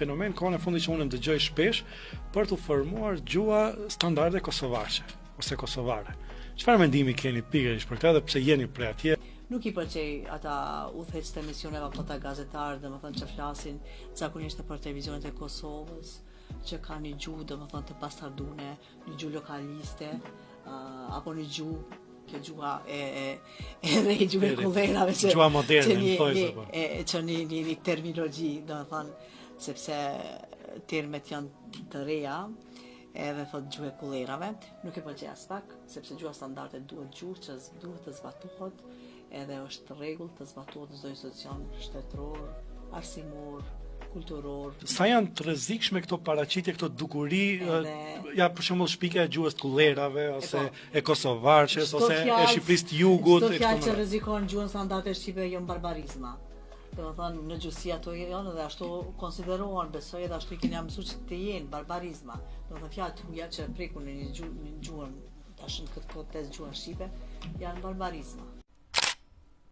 fenomen kohën e fundit që unë dëgjoj shpesh për të formuar gjuha standarde kosovace ose kosovare. Çfarë mendimi keni pikërisht për këtë dhe pse jeni prej atje? Nuk i pëlqej ata udhëheqës të emisioneve apo ata gazetarë, domethënë që flasin zakonisht për televizionet e Kosovës, që kanë një gjuhë domethënë të pastardune, një gjuhë lokaliste, apo një gjuhë kjo gjuha e re, gjuha e kullerave, gjuha moderne, që një terminologji, domethënë, sepse termet janë të reja, edhe thot gjuhë e kullerave, nuk e pëlqej as pak, sepse gjuha standarde duhet gjuhë që duhet të zbatohet, edhe është rregull të zbatohet në çdo institucion shtetëror, arsimor, kulturor. Sa janë të rrezikshme këto paraqitje, këto dukuri, ja për shembull shpika e gjuhës kullerave ose e kosovarçes ose e Shqipërisë të Jugut. Çdo fjalë që rrezikon gjuhën standarde shqipe janë barbarizma. Domethënë në gjuhësi ato janë dhe ashtu konsiderohen, besoj edhe ashtu i keni mësuar që të jenë barbarizma. Domethënë fjalë të huaja që prekun në një gjuhën tash në këtë kontekst gjuhën shqipe janë barbarizma.